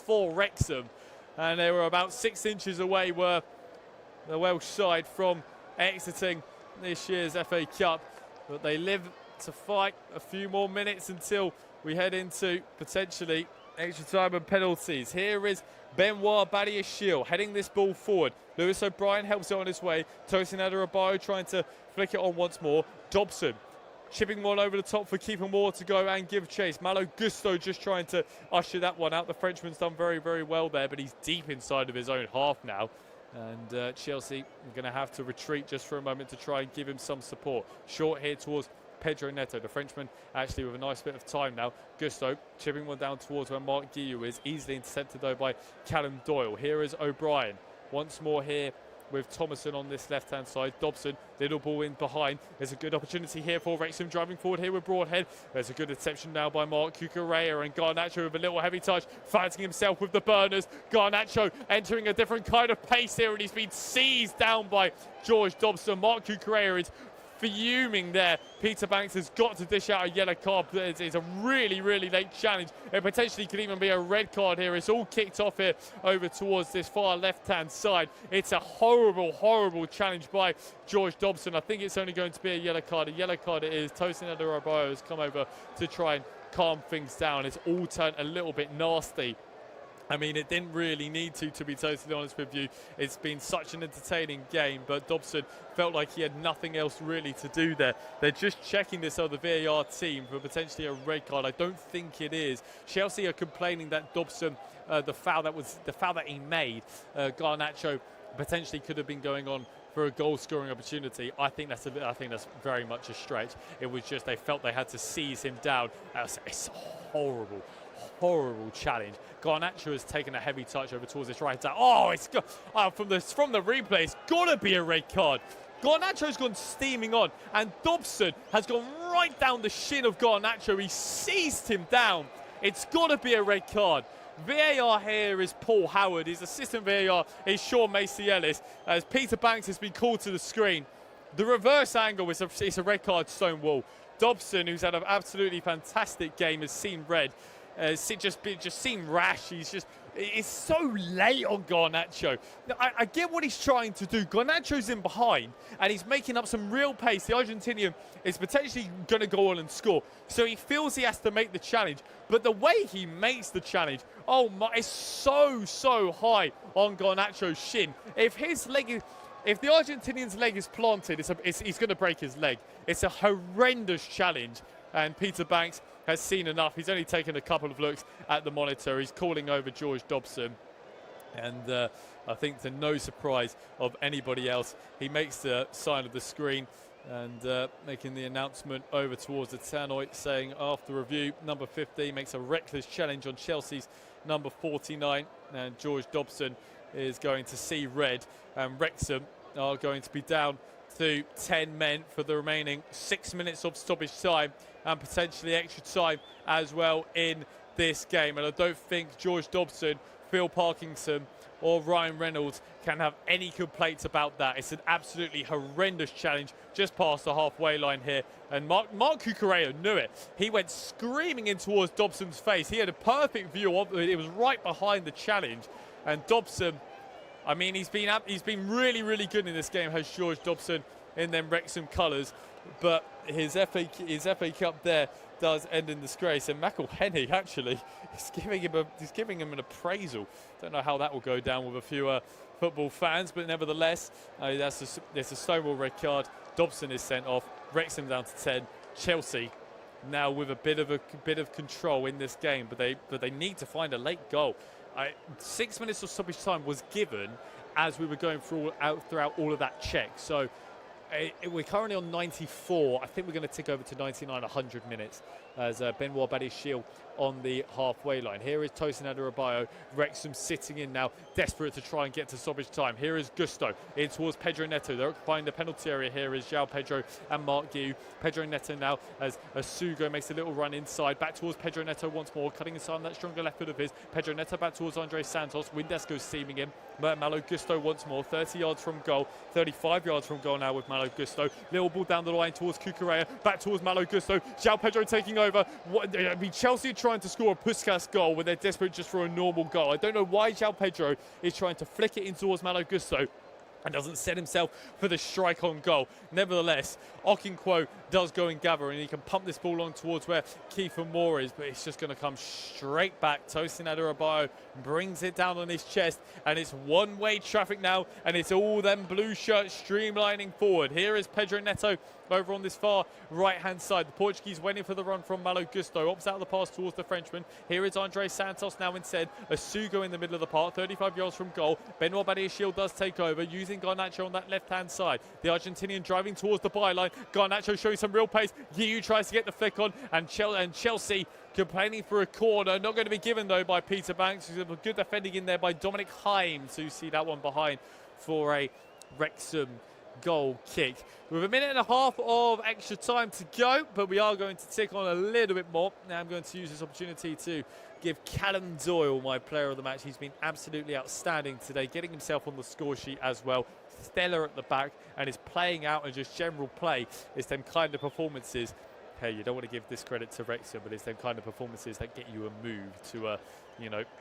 for Wrexham. And they were about 6 inches away, were the Welsh side, from exiting this year's FA Cup. But they live to fight a few more minutes until we head into potentially extra time and penalties. Here is Benoit Badiashile heading this ball forward. Lewis O'Brien helps it on his way. Tosin Adarabioyo trying to flick it on once more. Dobson chipping one over the top for keeping more to go and give chase. Malo Gusto just trying to usher that one out. The Frenchman's done very, very well there, but he's deep inside of his own half now. And Chelsea are going to have to retreat just for a moment to try and give him some support. Short here towards Pedro Neto, the Frenchman, actually with a nice bit of time now. Gusto chipping one down towards where Mark Guillou is, easily intercepted though by Callum Doyle. Here is O'Brien once more here with Thomason on this left-hand side. Dobson, little ball in behind. There's a good opportunity here for Wrexham, driving forward here with Broadhead. There's a good interception now by Mark Cucurella, and Garnacho with a little heavy touch, fighting himself with the burners. Garnacho entering a different kind of pace here, and he's been seized down by George Dobson. Mark Cucurella is fuming there. Peter Banks has got to dish out a yellow card. It's a really, really late challenge. It potentially could even be a red card here. It's all kicked off here over towards this far left-hand side. It's a horrible, horrible challenge by George Dobson. I think it's only going to be a yellow card. A yellow card it is. Tosin Adarabioyo has come over to try and calm things down. It's all turned a little bit nasty. I mean, it didn't really need to be totally honest with you. It's been such an entertaining game, but Dobson felt like he had nothing else really to do there. They're just checking this other VAR team for potentially a red card. I don't think it is. Chelsea are complaining that Dobson, the foul that he made, Garnacho, potentially could have been going on for a goal-scoring opportunity. I think that's very much a stretch. It was just they felt they had to seize him down. It's horrible. Horrible challenge. Garnacho has taken a heavy touch over towards this right side. Oh, it's got from the replay. It's got to be a red card. Garnacho's gone steaming on, and Dobson has gone right down the shin of Garnacho. He seized him down. It's got to be a red card. VAR here is Paul Howard. His assistant VAR is Sean Macy-Ellis. As Peter Banks has been called to the screen. The reverse angle is a red card, Stonewall. Dobson, who's had an absolutely fantastic game, has seen red. Just seemed rash. It's so late on Garnacho. Now, I get what he's trying to do. Garnacho's in behind and he's making up some real pace. The Argentinian is potentially going to go on and score. So he feels he has to make the challenge. But the way he makes the challenge, oh my, it's so high on Garnacho's shin. If the Argentinian's leg is planted, he's going to break his leg. It's a horrendous challenge. And Peter Banks has seen enough. He's only taken a couple of looks at the monitor. He's calling over George Dobson. And I think to no surprise of anybody else, he makes the sign of the screen and making the announcement over towards the tannoy, saying after review, number 15 makes a reckless challenge on Chelsea's number 49. And George Dobson is going to see red. And Rexham are going to be down to 10 men for the remaining 6 minutes of stoppage time and potentially extra time as well in this game. And I don't think George Dobson, Phil Parkinson or Ryan Reynolds can have any complaints about that. It's an absolutely horrendous challenge just past the halfway line here. And Mark Cucurella knew it. He went screaming in towards Dobson's face. He had a perfect view of it. It was right behind the challenge. And Dobson, I mean, he's been really, really good in this game, has George Dobson, in them Wrexham colours. But his FA Cup there does end in disgrace. And McElhenney actually is giving him an appraisal. Don't know how that will go down with a few football fans, but nevertheless, there's a Stonewall red card. Dobson is sent off. Wrexham down to 10. Chelsea now with a bit of control in this game, but they need to find a late goal. 6 minutes of stoppage time was given as we were going throughout all of that check. So we're currently on 94. I think we're going to tick over to 99, 100 minutes as Benoit Badiashile on the halfway line. Here is Tosin Adarabioyo. Wrexham sitting in now, desperate to try and get to stoppage time. Here is Gusto in towards Pedro Neto. They're occupying the penalty area. Here is João Pedro and Mark Guillou. Pedro Neto now as Sugo makes a little run inside. Back towards Pedro Neto once more, cutting inside on that stronger left foot of his. Pedro Neto back towards Andre Santos. Windesco's seaming him. Malo Gusto once more, 30 yards from goal. 35 yards from goal now with Malo Malo Gusto. Little ball down the line towards Cucurella, back towards Malo Gusto. João Pedro taking over. I mean, Chelsea are trying to score a Puskas goal when they're desperate just for a normal goal. I don't know why João Pedro is trying to flick it in towards Malo Gusto and doesn't set himself for the strike on goal. Nevertheless, Okonkwo does go and gather, and he can pump this ball on towards where Kiefer Moore is, but it's just going to come straight back. Tosin Adarabioyo brings it down on his chest, and it's one-way traffic now, and it's all them blue shirts streamlining forward. Here is Pedro Neto over on this far right-hand side. The Portuguese waiting for the run from Malo Gusto. Opts out of the pass towards the Frenchman. Here is Andre Santos now instead. Asugo in the middle of the park, 35 yards from goal. Benoit Badiashile does take over, using Garnacho on that left-hand side. The Argentinian driving towards the byline. Garnacho showing some real pace. Guiu tries to get the flick on, and Chelsea complaining for a corner. Not going to be given, though, by Peter Banks. Good defending in there by Dominic Himes, who see that one behind for a Wrexham goal kick. With a minute and a half of extra time to go, but we are going to tick on a little bit more. Now I'm going to use this opportunity to give Callum Doyle my player of the match. He's been absolutely outstanding today, getting himself on the score sheet as well. Stellar at the back, and is playing out, and just general play is them kind of performances. Hey, you don't want to give this credit to Rexham, but it's them kind of performances that get you a move to a,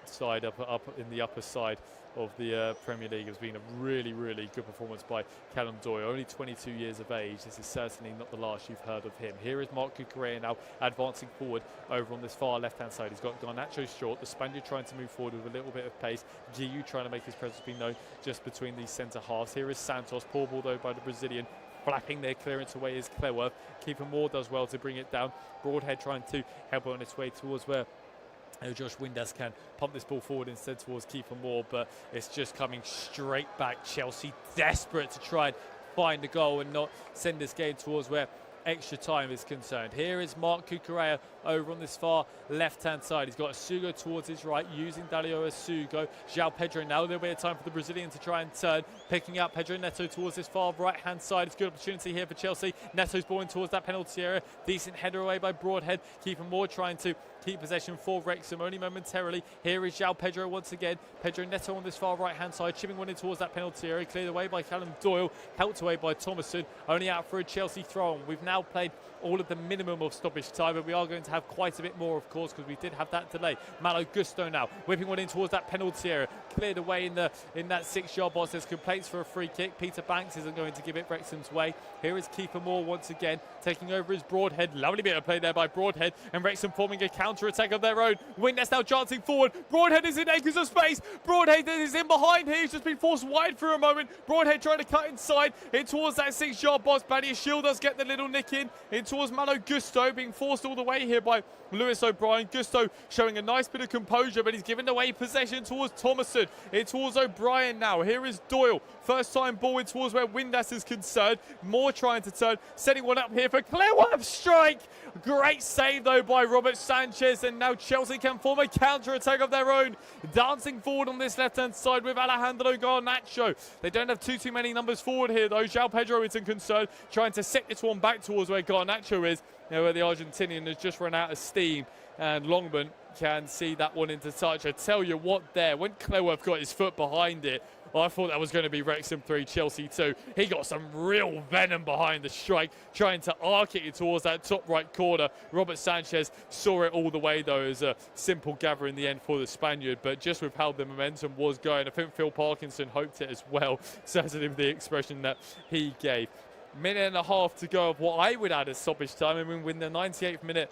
side up in the upper side of the Premier League. Has been a really, really good performance by Callum Doyle. Only 22 years of age. This is certainly not the last you've heard of him. Here is Marc Cucurella now advancing forward over on this far left-hand side. He's got Garnacho short. The Spaniard trying to move forward with a little bit of pace. Guiu trying to make his presence be known just between these centre halves. Here is Santos. Poor ball though by the Brazilian. Flapping their clearance away is Cleworth. Kiefer Moore does well to bring it down. Broadhead trying to help on its way towards where Josh Windass can pump this ball forward instead towards Kiefer Moore, but it's just coming straight back. Chelsea desperate to try and find the goal and not send this game towards where extra time is concerned. Here is Marc Cucurella over on this far left-hand side. He's got Asugo towards his right, using Dalio Asugo. João Pedro now, a little bit of time for the Brazilian to try and turn, picking up Pedro Neto towards this far right-hand side. It's a good opportunity here for Chelsea. Neto's ball in towards that penalty area. Decent header away by Broadhead. Kiefer Moore trying to keep possession for Wrexham only momentarily. Here is João Pedro once again. Pedro Neto on this far right-hand side, chipping one in towards that penalty area. Cleared away by Callum Doyle, helped away by Thomason. Only out for a Chelsea throw-on. We've now played all of the minimum of stoppage time, but we are going to have quite a bit more, of course, because we did have that delay. Malo Gusto now whipping one in towards that penalty area, cleared away in that 6-yard box. There's complaints for a free kick. Peter Banks isn't going to give it Wrexham's way. Here is Kiefer Moore once again, taking over his Broadhead. Lovely bit of play there by Broadhead, and Wrexham forming a counter-attack of their own. Windass now chancing forward. Broadhead is in acres of space. Broadhead is in behind here. He's just been forced wide for a moment. Broadhead trying to cut inside in towards that 6-yard box. Badiashile does get the little nick in towards Malo Gusto, being forced all the way here by Lewis O'Brien. Gusto showing a nice bit of composure, but he's given away possession towards Thomason. In towards O'Brien now. Here is Doyle. First time ball in towards where Windass is concerned. Moore trying to turn, setting one up here for Cleworth strike. Great save though by Robert Sanchez, and now Chelsea can form a counter-attack of their own. Dancing forward on this left-hand side with Alejandro Garnacho. They don't have too many numbers forward here though. João Pedro isn't concerned, trying to set this one back towards where Garnacho is. Where the Argentinian has just run out of steam, and Longman can see that one into touch. I tell you what there, when Cleworth got his foot behind it, I thought that was going to be Wrexham 3, Chelsea 2. He got some real venom behind the strike, trying to arc it towards that top right corner. Robert Sanchez saw it all the way, though, as a simple gather in the end for the Spaniard. But just with how the momentum was going, I think Phil Parkinson hoped it as well, certainly with the expression that he gave. Minute and a half to go of what I would add as stoppage time. I mean, we're in the 98th minute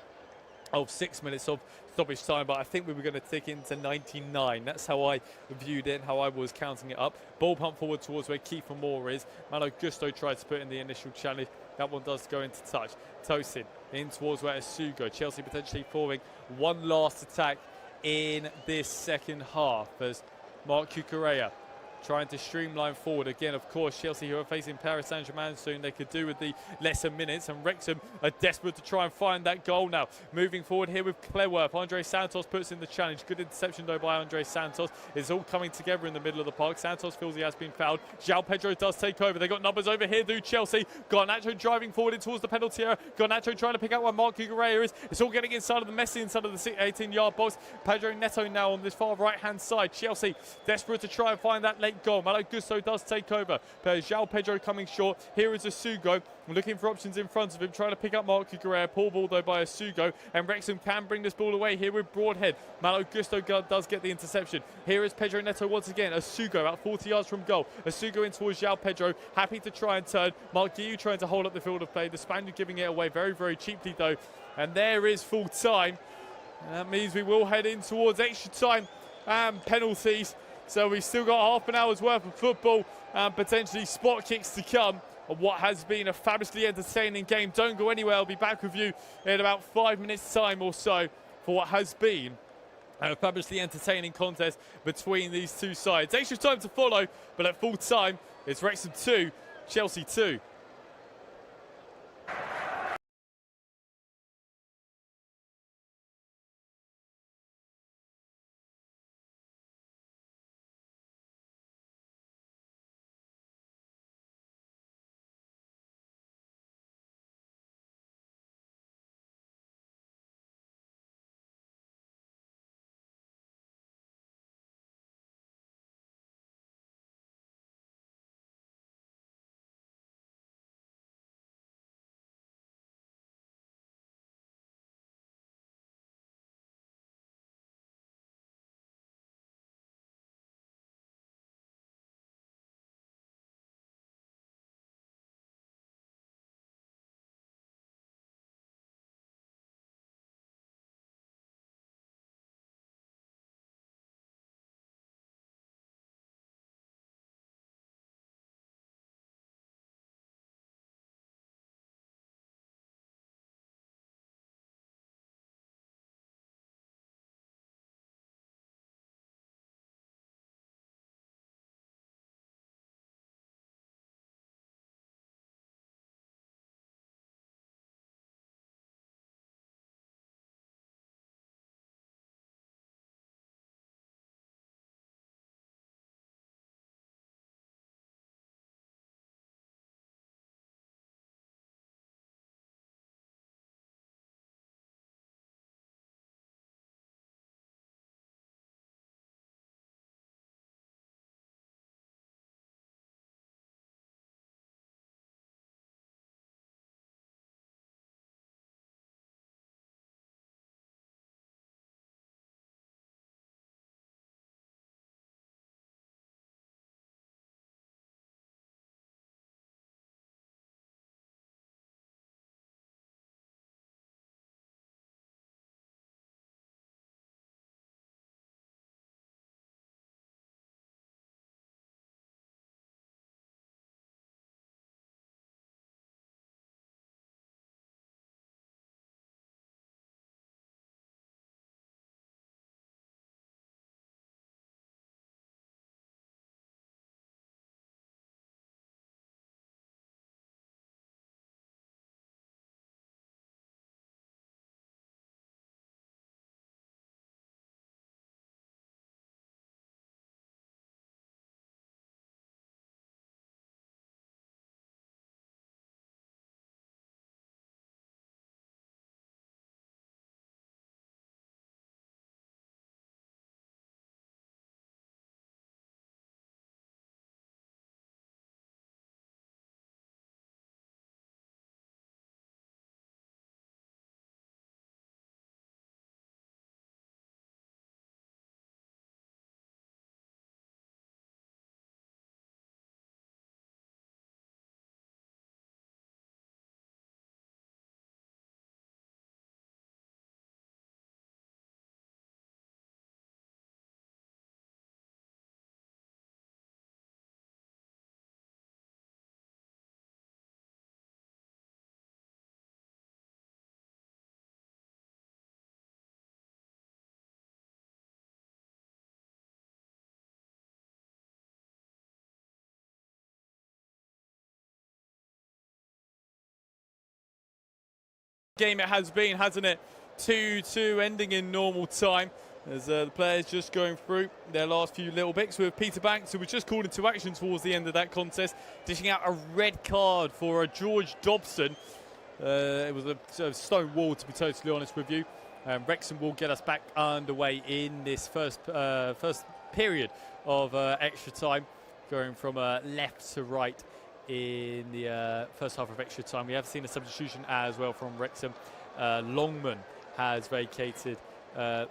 of 6 minutes of stoppage time, but I think we were going to tick into 99. That's how I viewed it and how I was counting it up. Ball pump forward towards where Kiefer Moore is. Malo Gusto tried to put in the initial challenge. That one does go into touch. Tosin in towards where Asugo. Chelsea potentially forming one last attack in this second half as Marc Cucurella trying to streamline forward. Again, of course, Chelsea, who are facing Paris Saint-Germain soon, they could do with the lesser minutes, and Wrexham are desperate to try and find that goal now. Moving forward here with Cleworth. Andre Santos puts in the challenge. Good interception, though, by Andre Santos. It's all coming together in the middle of the park. Santos feels he has been fouled. João Pedro does take over. They got numbers over here, do Chelsea. Garnacho driving forward in towards the penalty area. Garnacho trying to pick out where Marc Cucurella is. It's all getting inside of the Messi, inside of the 18-yard box. Pedro Neto now on this far right-hand side. Chelsea desperate to try and find that late late goal. Malo Gusto does take over. Pedro coming short. Here is Asugo looking for options in front of him, trying to pick up Mark Guerrero. Poor ball though by Asugo, and Wrexham can bring this ball away here with Broadhead. Malo Gusto does get the interception. Here is Pedro Neto once again. Asugo about 40 yards from goal. Asugo in towards João Pedro, happy to try and turn. Mark Guiu trying to hold up the field of play. The Spaniard giving it away very, very cheaply though. And there is full time. And that means we will head in towards extra time and penalties. So we've still got half an hour's worth of football and potentially spot kicks to come. What has been a fabulously entertaining game. Don't go anywhere. I'll be back with you in about 5 minutes time or so for what has been a fabulously entertaining contest between these two sides. Extra time to follow, but at full time it's Wrexham 2, Chelsea 2. Game it has been, hasn't it? 2-2 ending in normal time as the players just going through their last few little bits with Peter Banks, who was just called into action towards the end of that contest, dishing out a red card for George Dobson. It was a stone wall, to be totally honest with you. Wrexham will get us back underway in this first period of extra time. going from left to right in the first half of extra time. We have seen a substitution as well from Wrexham. Longman has vacated the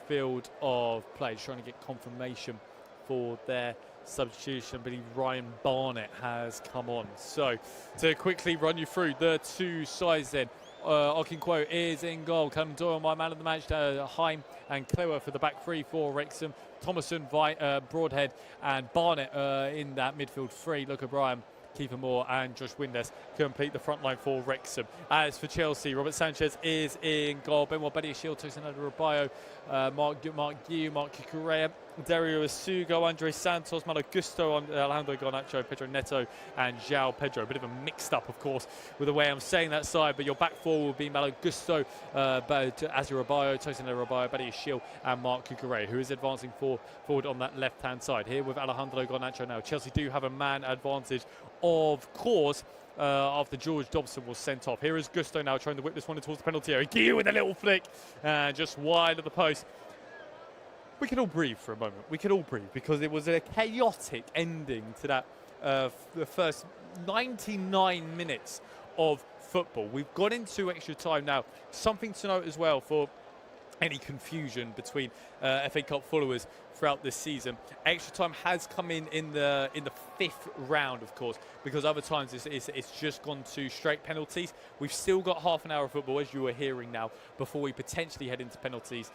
field of play, trying to get confirmation for their substitution. I believe Ryan Barnett has come on. So to quickly run you through the two sides then. Okinkwo is in goal. Callum Doyle, my man of the match. Heim and Clewer for the back three for Wrexham. Thomason, Broadhead and Barnett in that midfield three. Luke O'Brien, Kiefer Moore and Josh Windass complete the front line for Wrexham. As for Chelsea, Robert Sanchez is in goal. Benoit Badiashile, Tosin Adebayo, Mark Guiu, Mark Cucurella, Dario Asugo, Andre Santos, Malo Gusto, Alejandro Garnacho, Pedro Neto and João Pedro. A bit of a mixed up, of course, with the way I'm saying that side, but your back four will be Malo Gusto, Adebayo, Tosin Adebayo, Badiashile and Mark Cucurella, who is advancing forward on that left-hand side. Here with Alejandro Garnacho now. Chelsea do have a man advantage, of course, after George Dobson was sent off. Here is Gusto now trying to whip this one towards the penalty area. Guiu with a little flick and just wide of the post. We can all breathe for a moment. We can all breathe because it was a chaotic ending to that the first 99 minutes of football. We've got into extra time now. Something to note as well for any confusion between FA Cup followers throughout this season. Extra time has come in the fifth round, of course, because other times it's just gone to straight penalties. We've still got half an hour of football, as you are hearing now, before we potentially head into penalties,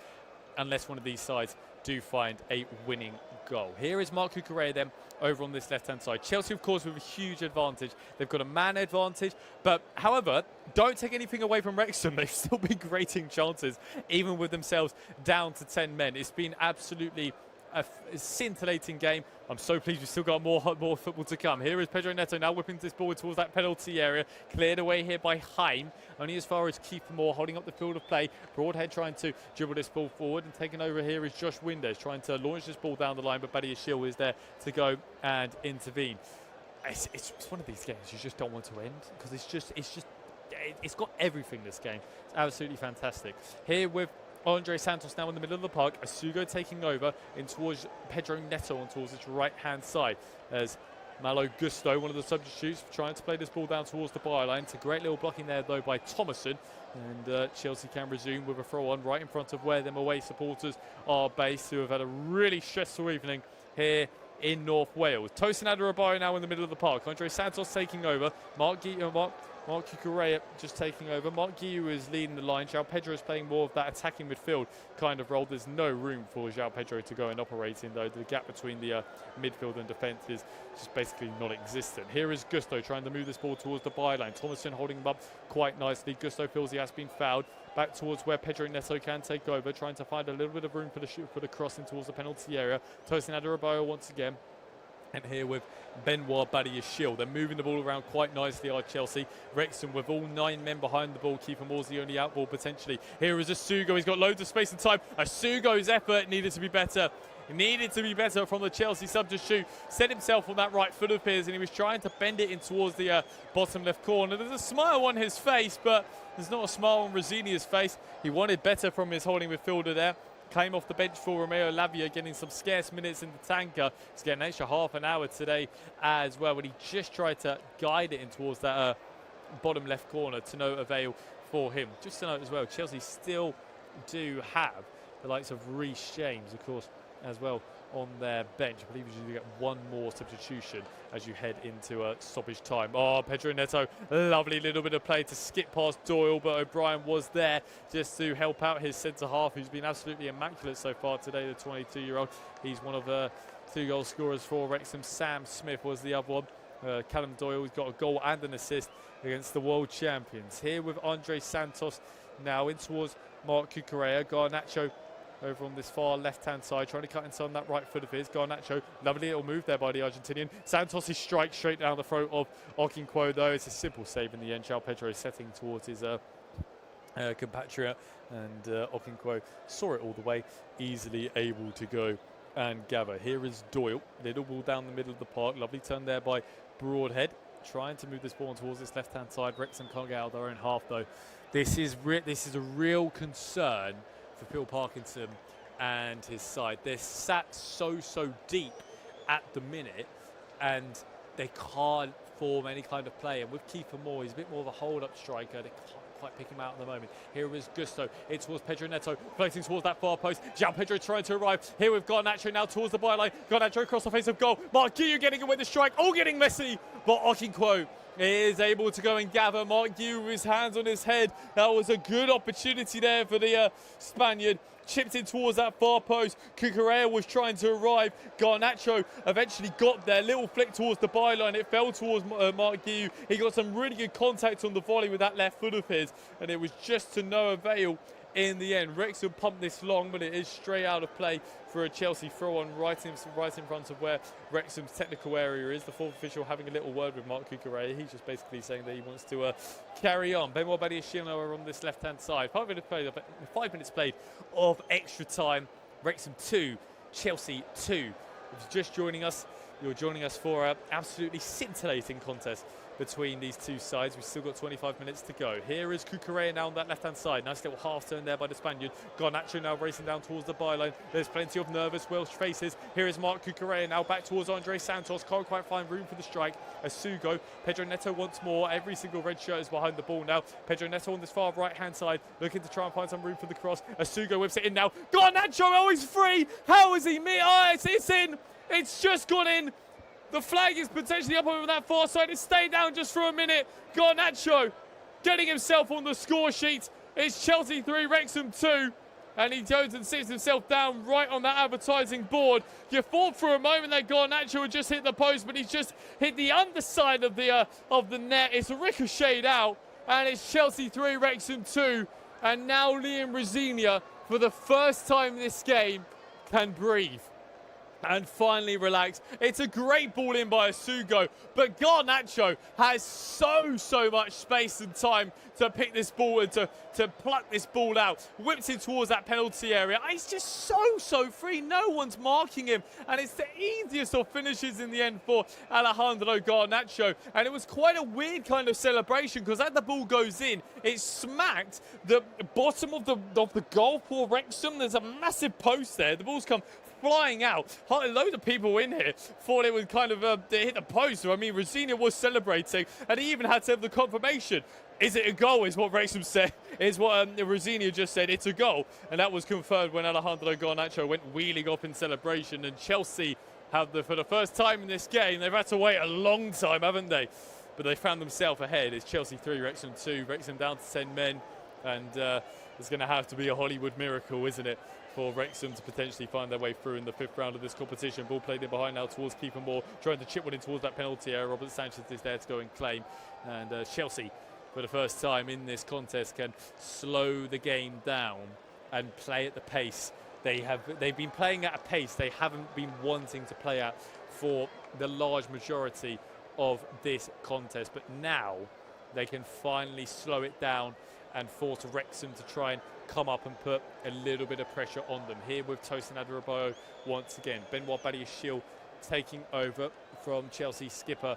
unless one of these sides do find a winning goal. Here is Mark Cucurella then over on this left-hand side. Chelsea, of course, with a huge advantage. They've got a man advantage, but however, don't take anything away from Wrexham. They've still been creating chances, even with themselves down to 10 men. It's been absolutely a scintillating game. I'm so pleased we've still got more football to come. Here is Pedro Neto now whipping this ball towards that penalty area. Cleared away here by Heim. Only as far as Kiefer Moore holding up the field of play. Broadhead trying to dribble this ball forward, and taking over here is Josh Windass trying to launch this ball down the line, but Badiashile is there to go and intervene. It's one of these games you just don't want to end, because it's got everything, this game. It's absolutely fantastic. Here with Andre Santos now in the middle of the park. Asugo taking over in towards Pedro Neto on towards its right-hand side. As Malo Gusto, one of the substitutes, trying to play this ball down towards the byline. It's a great little blocking there, though, by Thomason. And Chelsea can resume with a throw-on right in front of where them away supporters are based, who have had a really stressful evening here in North Wales. Tosin Adebayo now in the middle of the park. Andre Santos taking over. Mark Cucurella just taking over. Mark Guiu is leading the line. João Pedro is playing more of that attacking midfield kind of role. There's no room for João Pedro to go and operate in, though. The gap between the midfield and defence is just basically non-existent. Here is Gusto trying to move this ball towards the byline. Thomason holding him up quite nicely. Gusto feels he has been fouled. Back towards where Pedro Neto can take over, trying to find a little bit of room for the crossing towards the penalty area. Tosin Adebayo once again. And here with Benoit Badiashile. They're moving the ball around quite nicely, are Chelsea. Wrexham with all 9 men behind the ball. Kiefer Moore's the only out ball potentially. Here is Asugo. He's got loads of space and time. Asugo's effort needed to be better. It needed to be better from the Chelsea substitute. Set himself on that right foot of his, and he was trying to bend it in towards the bottom left corner. There's a smile on his face, but there's not a smile on Rosinia's face. He wanted better from his holding midfielder there. Came off the bench for Romeo Lavia, getting some scarce minutes in the tanker. He's getting an extra half an hour today as well, but he just tried to guide it in towards that bottom left corner, to no avail for him. Just to note as well, Chelsea still do have the likes of Reece James, of course, as well on their bench. I believe you get one more substitution as you head into stoppage time. Oh, Pedro Neto, lovely little bit of play to skip past Doyle, but O'Brien was there just to help out his centre-half, who's been absolutely immaculate so far today, the 22-year-old. He's one of the 2 goal scorers for Wrexham. Sam Smith was the other one. Callum Doyle has got a goal and an assist against the world champions. Here with Andre Santos now in towards Mark Cucurella. Garnacho over on this far left-hand side, trying to cut inside on that right foot of his. Garnacho, lovely little move there by the Argentinian. Santos' strike straight down the throat of Okinkwo, though. It's a simple save in the end. João Pedro setting towards his compatriot, and Okinkwo saw it all the way, easily able to go and gather. Here is Doyle, little ball down the middle of the park. Lovely turn there by Broadhead, trying to move this ball towards this left-hand side. Wrexham can't get out of their own half, though. This is a real concern for Phil Parkinson and his side. They're sat so deep at the minute and they can't form any kind of play. And with Kiefer Moore, he's a bit more of a hold-up striker. They can't quite pick him out at the moment. Here is Gusto. It's towards Pedro Neto, floating towards that far post. João Pedro trying to arrive. Here with Garnacho now towards the byline. Garnacho across the face of goal. Mark Guiu getting away with the strike. All getting messy. But Okinkwo is able to go and gather Mark Guiu with his hands on his head. That was a good opportunity there for the Spaniard. Chipped in towards that far post. Cucurella was trying to arrive. Garnacho eventually got there. Little flick towards the byline. It fell towards Mark Guiu. He got some really good contact on the volley with that left foot of his, and it was just to no avail in the end. Wrexham pumped this long, but it is straight out of play for a Chelsea throw-on right in front of where Wrexham's technical area is. The fourth official having a little word with Mark Cucurella. He's just basically saying that he wants to carry on. Benoit Badiashile are on this left-hand side. 5 minutes played of extra time. Wrexham 2, Chelsea 2. If you're just joining us, you're joining us for an absolutely scintillating contest between these two sides. We've still got 25 minutes to go. Here is Cucurella now on that left-hand side. Nice little half turn there by the Spaniard. Garnacho now racing down towards the byline. There's plenty of nervous Welsh faces. Here is Mark Cucurella now back towards Andre Santos. Can't quite find room for the strike. Asugo. Pedro Neto once more. Every single red shirt is behind the ball now. Pedro Neto on this far right-hand side, looking to try and find some room for the cross. Asugo whips it in now. Garnacho, oh, he's free. How is he? Oh, it's in. It's just gone in. The flag is potentially up over that far side. It's stayed down just for a minute. Garnacho getting himself on the score sheet. It's Chelsea 3, Wrexham 2. And he goes and sits himself down right on that advertising board. You thought for a moment that Garnacho would just hit the post, but he's just hit the underside of the net. It's ricocheted out. And it's Chelsea 3, Wrexham 2. And now Liam Rosinia, for the first time this game, can breathe and finally relax. It's a great ball in by Asugo, but Garnacho has so much space and time to pick this ball and to pluck this ball out. Whips it towards that penalty area. He's just so free. No one's marking him, and it's the easiest of finishes in the end for Alejandro Garnacho. And it was quite a weird kind of celebration, because as the ball goes in, it smacked the bottom of the goal for Wrexham. There's a massive post there. The ball's come flying out. Loads of people in here thought it would kind of hit the post. So, I mean, Rosinia was celebrating, and he even had to have the confirmation. Is it a goal, is what Wrexham said, is what Rosinia just said. It's a goal. And that was confirmed when Alejandro Garnacho went wheeling off in celebration. And Chelsea have, for the first time in this game, they've had to wait a long time, haven't they? But they found themselves ahead. It's Chelsea 3, Wrexham 2. Wrexham down to 10 men. And it's going to have to be a Hollywood miracle, isn't it, for Wrexham to potentially find their way through in the 5th round of this competition. Ball played in behind now towards Kiefer Moore, trying to chip one in towards that penalty area. Robert Sanchez is there to go and claim. And Chelsea, for the first time in this contest, can slow the game down and play at the pace they've been playing at a pace they haven't been wanting to play at for the large majority of this contest. But now they can finally slow it down and force Wrexham to try and come up and put a little bit of pressure on them. Here with Tosin Adarabioyo once again. Benoit Badiashile taking over from Chelsea skipper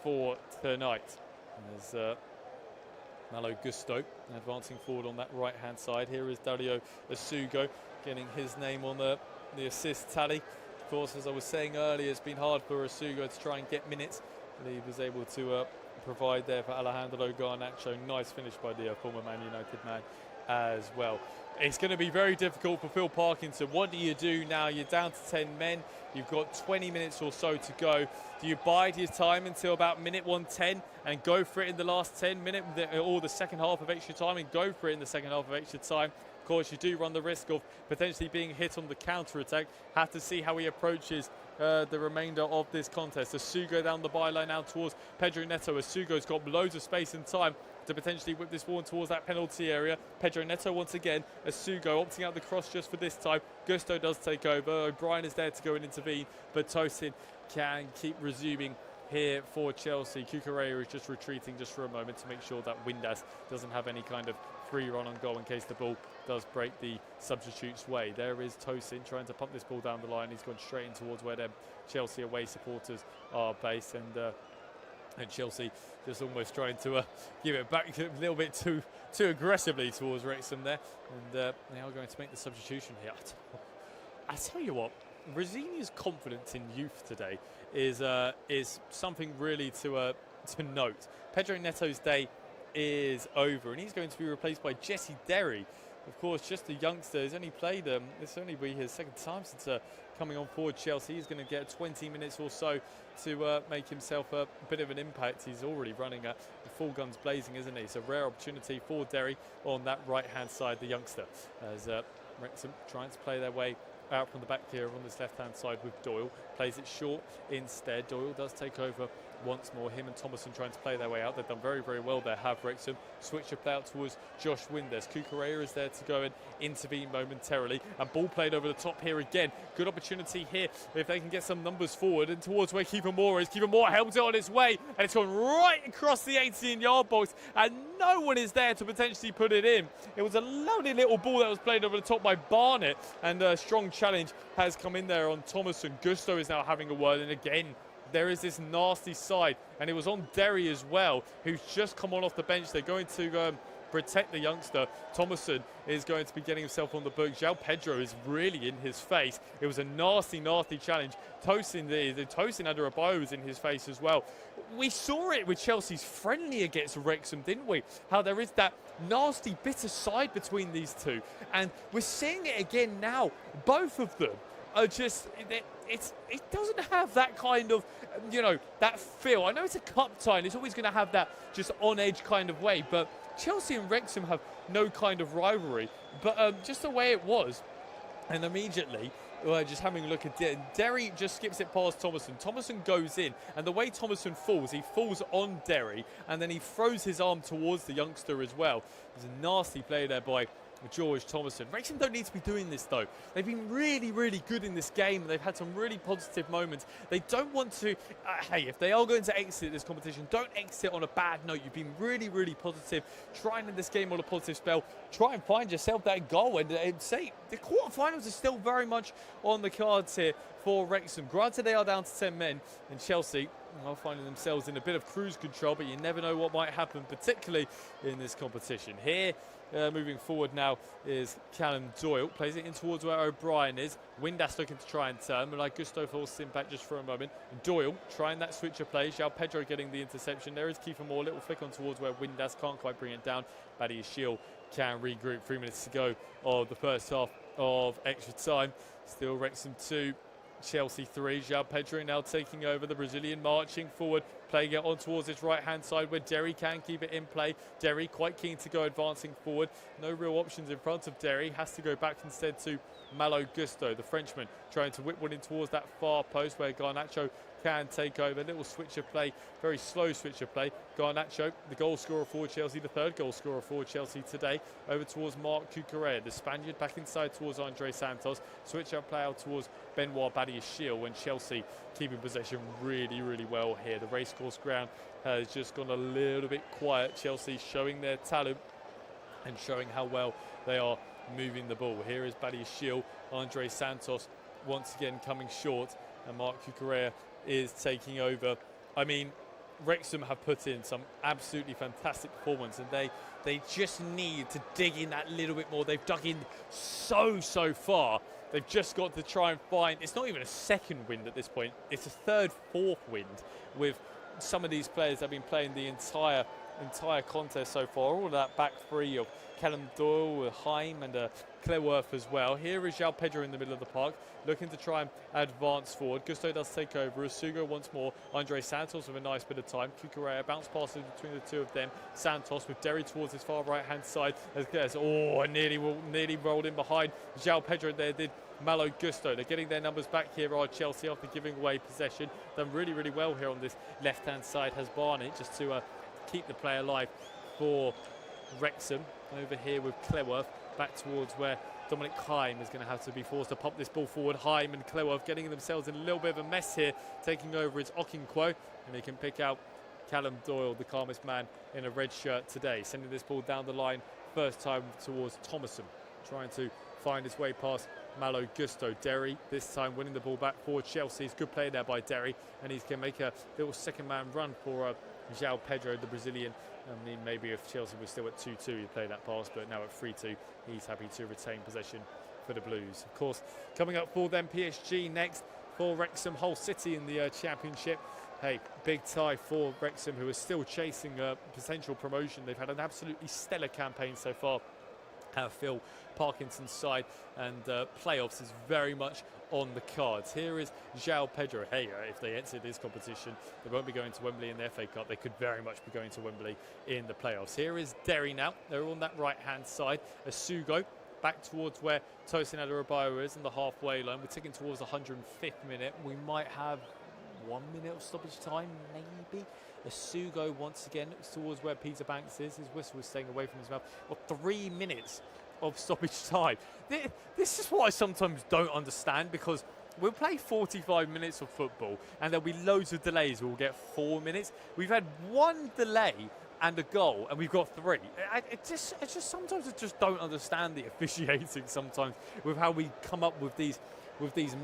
for tonight. There's Malo Gusto advancing forward on that right-hand side. Here is Dario Asugo getting his name on the assist tally. Of course, as I was saying earlier, it's been hard for Asugo to try and get minutes, but he was able to provide there for Alejandro Garnacho. Nice finish by the former Man United man as well. It's going to be very difficult for Phil Parkinson. What do you do now? You're down to 10 men. You've got 20 minutes or so to go. Do you bide your time until about minute 110 and go for it in the last 10 minutes or the second half of extra time and go for it in the second half of extra time? Of course, you do run the risk of potentially being hit on the counter-attack. Have to see how he approaches the remainder of this contest. Asugo down the byline now towards Pedro Neto. Asugo's got loads of space and time to potentially whip this ball towards that penalty area. Pedro Neto once again. Asugo opting out the cross just for this time. Gusto does take over. O'Brien is there to go and intervene, but Tosin can keep resuming here for Chelsea. Cucurella is just retreating just for a moment to make sure that Windass doesn't have any kind of free run on goal in case the ball does break the substitute's way. There is Tosin trying to pump this ball down the line. He's gone straight in towards where them Chelsea away supporters are based, and Chelsea just almost trying to give it back a little bit too aggressively towards Rexham there. And they are going to make the substitution here. I tell you what, Rosini's confidence in youth today is something really to note. Pedro Neto's day is over, and he's going to be replaced by Jesse Derry. Of course, just a youngster. He's only played, this will only be his second time since coming on board Chelsea. He's going to get 20 minutes or so to make himself a bit of an impact. He's already running at full guns blazing, isn't he? It's a rare opportunity for Derry on that right-hand side, the youngster, as Wrexham trying to play their way out from the back here on this left-hand side with Doyle. Plays it short instead. Doyle does take over once more. Him and Thomason trying to play their way out. They've done very, very well there, have Wrexham. Switch of play out towards Josh Winders. Cucurella is there to go and intervene momentarily. And ball played over the top here again. Good opportunity here if they can get some numbers forward and towards where Kiefer Moore is. Kiefer Moore helps it on its way, and it's gone right across the 18-yard box, and no one is there to potentially put it in. It was a lovely little ball that was played over the top by Barnett, and a strong challenge has come in there on Thomason. Gusto is now having a word, and again, there is this nasty side, and it was on Derry as well, who's just come on off the bench. They're going to protect the youngster. Thomason is going to be getting himself on the book. João Pedro is really in his face. It was a nasty, nasty challenge. Tosin Adebayo was in his face as well. We saw it with Chelsea's friendly against Wrexham, didn't we? How there is that nasty, bitter side between these two. And we're seeing it again now. Both of them are just, it doesn't have that kind of, that feel. I know it's a cup tie, and it's always going to have that just on-edge kind of way, but Chelsea and Wrexham have no kind of rivalry. But just the way it was, and immediately, just having a look at it, Derry just skips it past Thomason. Thomason goes in, and the way Thomason falls, he falls on Derry, and then he throws his arm towards the youngster as well. There's a nasty play there by George Thomason. Wrexham don't need to be doing this though. They've been really, really good in this game. They've had some really positive moments. They don't want to, hey, if they are going to exit this competition, don't exit on a bad note. You've been really, really positive. Try and end this game on a positive spell. Try and find yourself that goal, and say the quarterfinals are still very much on the cards here for Wrexham. Granted, they are down to 10 men, and Chelsea are finding themselves in a bit of cruise control, but you never know what might happen, particularly in this competition. Here, moving forward now is Callum Doyle. Plays it in towards where O'Brien is. Windass looking to try and turn, but like Gusto forces him back just for a moment. Doyle trying that switch of play. João Pedro getting the interception. There is Kiefer Moore. Little flick on towards where Windass can't quite bring it down. Badia Shield can regroup. 3 minutes to go of the first half of extra time. Still Wrexham 2. Chelsea 3. João Pedro now taking over. The Brazilian marching forward, playing it on towards his right-hand side where Derry can keep it in play. Derry quite keen to go advancing forward. No real options in front of Derry. Has to go back instead to Malo Gusto, the Frenchman, trying to whip one in towards that far post where Garnacho can take over. Little switch of play, very slow switch of play. Garnacho, the goal scorer for Chelsea, the third goal scorer for Chelsea today, over towards Marc Cucurella, the Spaniard, back inside towards Andre Santos. Switch up play out towards Benoit Badiashile, when Chelsea keeping possession really, really well here. The racecourse ground has just gone a little bit quiet. Chelsea showing their talent and showing how well they are moving the ball. Here is Badiashile, Andre Santos once again coming short, and Marc Cucurella is taking over. I mean, Wrexham have put in some absolutely fantastic performance, and they just need to dig in that little bit more. They've dug in so far. They've just got to try and find, it's not even a second wind at this point, it's a third, fourth wind with some of these players that have been playing the entire contest so far. All of that back three of Callum Doyle, Haim and Cleworth as well. Here is João Pedro in the middle of the park, looking to try and advance forward. Gusto does take over. Asugo once more. Andre Santos with a nice bit of time. Cucurella bounce passes between the two of them. Santos with Derry towards his far right-hand side. Nearly rolled in behind João Pedro there, did Malo Gusto. They're getting their numbers back here, are Chelsea, after giving away possession. Done really, really well here on this left-hand side has Barney, just to keep the play alive for Wrexham. Over here with Cleworth, back towards where Dominic Haim is going to have to be forced to pump this ball forward. Haim and Cleworth getting themselves in a little bit of a mess here. Taking over is Okinkwo, and they can pick out Callum Doyle, the calmest man in a red shirt today. Sending this ball down the line, first time towards Thomason, trying to find his way past Malo Gusto. Derry this time winning the ball back for Chelsea. It's good play there by Derry, and he's going to make a little second man run for João Pedro, the Brazilian. I mean, maybe if Chelsea was still at 2-2, he'd play that pass, but now at 3-2, he's happy to retain possession for the Blues. Of course, coming up for them, PSG next for Wrexham, Hull City in the Championship. Hey, big tie for Wrexham, who are still chasing potential promotion. They've had an absolutely stellar campaign so far. Phil Parkinson's side, and playoffs is very much on the cards. Here is João Pedro. Hey, if they enter this competition, they won't be going to Wembley in the FA Cup. They could very much be going to Wembley in the playoffs. Here is Derry now. They're on that right-hand side. Asugo back towards where Tosin Adarabioyo is in the halfway line. We're ticking towards the 105th minute. We might have 1 minute of stoppage time, maybe. Asugo once again towards where Peter Banks is. His whistle is staying away from his mouth. Well, 3 minutes of stoppage time. This is what I sometimes don't understand, because we'll play 45 minutes of football and there'll be loads of delays. We'll get 4 minutes. We've had 1 delay and a goal, and we've got 3. It's just sometimes I just don't understand the officiating sometimes with how we come up with these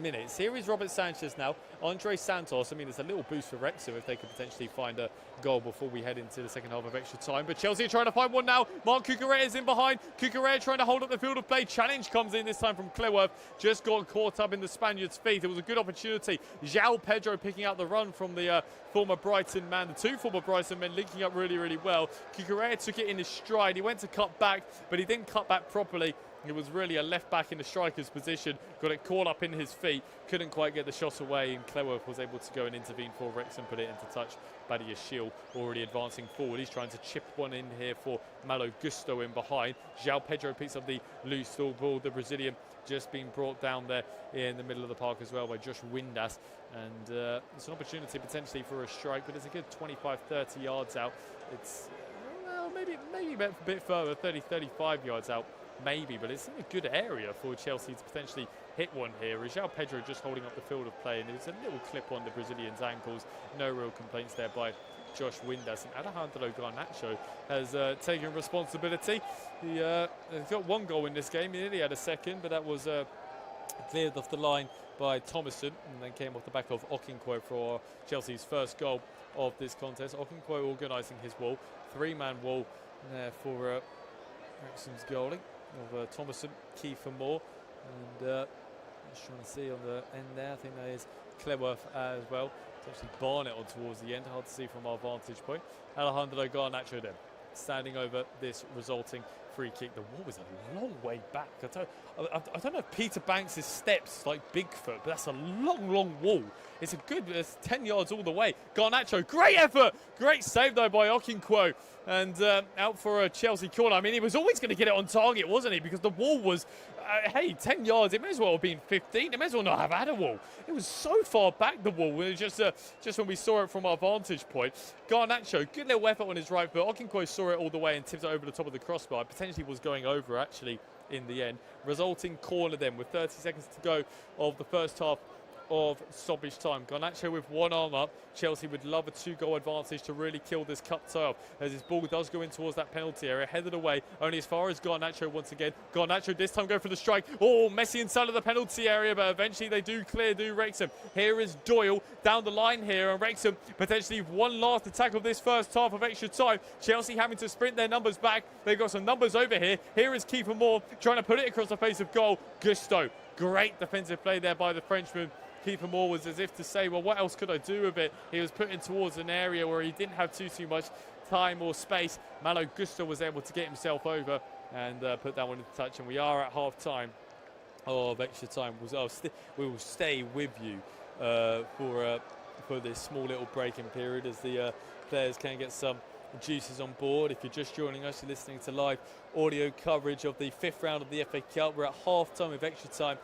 minutes. Here is Robert Sanchez now. Andre Santos. I mean, it's a little boost for Wrexham if they could potentially find a goal before we head into the second half of extra time. But Chelsea are trying to find one now. Mark Cucurella is in behind. Cucurella trying to hold up the field of play. Challenge comes in this time from Cleworth. Just got caught up in the Spaniard's feet. It was a good opportunity. João Pedro picking out the run from the former Brighton man. The 2 former Brighton men linking up really, really well. Cucurella took it in his stride. He went to cut back, but he didn't cut back properly. It was really a left back in the striker's position. Got it caught up in his feet. Couldn't quite get the shot away, and Cleworth was able to go and intervene for Wrexham, put it into touch. Badia Shield already advancing forward. He's trying to chip one in here for Malo Gusto in behind. João Pedro picks up the loose ball. The Brazilian just being brought down there in the middle of the park as well by Josh Windass. And it's an opportunity potentially for a strike, but it's a good 25-30 yards out. It's, well, maybe a bit further, 30-35 yards out. Maybe, but it's in a good area for Chelsea to potentially hit one here. João Pedro just holding up the field of play, and there's a little clip on the Brazilian's ankles. No real complaints there by Josh Windass. And Alejandro Garnacho has taken responsibility. He's got 1 goal in this game. He nearly had a second, but that was cleared off the line by Thomason, and then came off the back of Okonkwo for Chelsea's first goal of this contest. Okonkwo organising his wall. 3-man wall there for Wrexham's goalie of Thomason, Kiefer Moore, and just trying to see on the end there, I think that is Cleworth as well. It's actually Barnett on towards the end, hard to see from our vantage point. Alejandro Garnacho then standing over this resulting free kick. The wall was a long way back. I don't know if Peter Banks' steps like Bigfoot, but that's a long wall. It's a good 10 yards all the way. Garnacho, great effort, great save though by Okonkwo, and out for a Chelsea corner. I mean, he was always going to get it on target, wasn't he? Because the wall was, hey, 10 yards. It may as well have been 15. It may as well not have had a wall. It was so far back, the wall. It was just when we saw it from our vantage point. Garnacho, good little effort on his right foot. Okonkwo saw it all the way and tipped it over the top of the crossbar. Potentially was going over actually in the end. Resulting corner then with 30 seconds to go of the first half of stoppage time. Garnacho with 1 arm up. Chelsea would love a 2-goal advantage to really kill this cup tie off, as his ball does go in towards that penalty area, headed away only as far as Garnacho once again. Garnacho this time go for the strike. Oh, Messi inside of the penalty area, but eventually they do Wrexham. Here is Doyle down the line here, and Wrexham potentially one last attack of this first half of extra time. Chelsea having to sprint their numbers back. They've got some numbers over here. Here is Kiefer Moore trying to put it across the face of goal. Gusto, great defensive play there by the Frenchman. Kiefer Moore was as if to say, well, what else could I do with it? He was put in towards an area where he didn't have too much time or space. Malo Gusto was able to get himself over and put that one into touch. And we are at half-time of extra time. We will stay with you for this small little break-in period as the players can get some juices on board. If you're just joining us, you're listening to live audio coverage of the 5th round of the FA Cup. We're at half-time of extra time.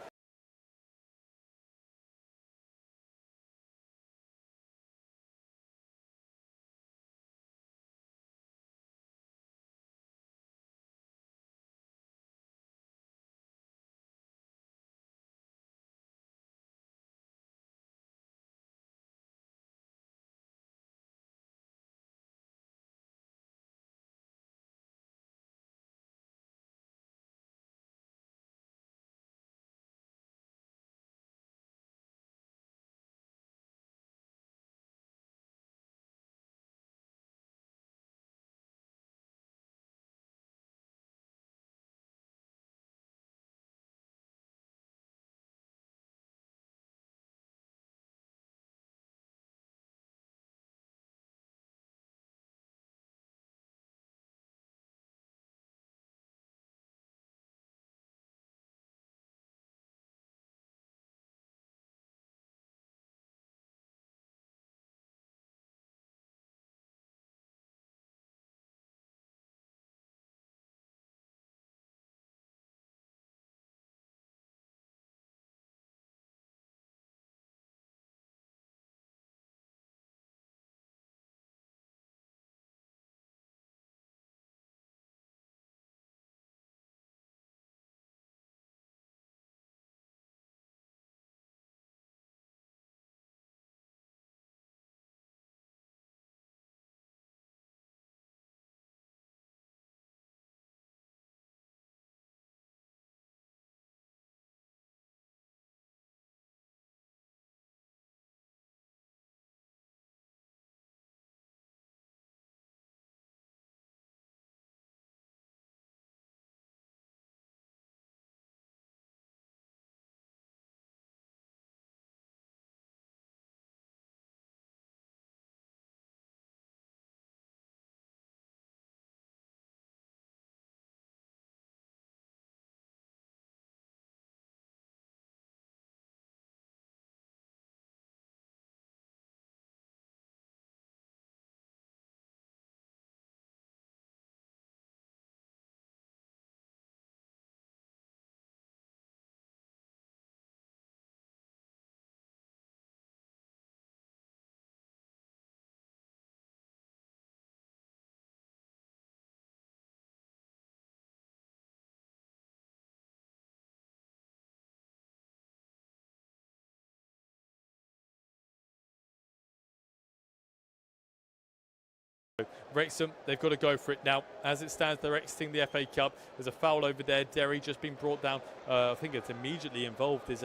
Wrexham, they've got to go for it now. As it stands, they're exiting the FA Cup. There's a foul over there. Derry just been brought down. I think it's immediately involved is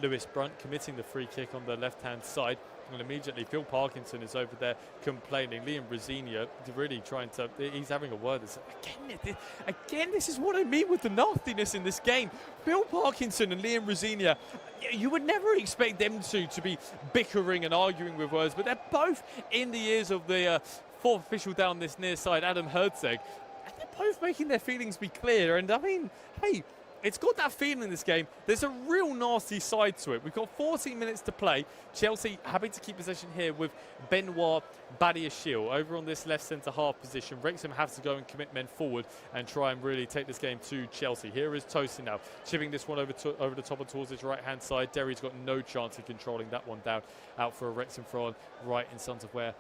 Lewis Brunt committing the free kick on the left-hand side. And immediately Phil Parkinson is over there complaining. Liam Rosinia really trying to, he's having a word. Again, this is what I mean with the nastiness in this game. Phil Parkinson and Liam Rosinia, you would never expect them to be bickering and arguing with words, but they're both in the ears of the fourth official down this near side, Adam Herzeg, and they're both making their feelings be clear. And I mean, hey, it's got that feeling in this game. There's a real nasty side to it. We've got 14 minutes to play. Chelsea happy to keep possession here with Benoit Badiashile over on this left centre-half position. Wrexham have to go and commit men forward and try and really take this game to Chelsea. Here is Tosin now, chipping this one over the top and towards his right-hand side. Derry's got no chance of controlling that one down. Out for a Wrexham throw right in front of where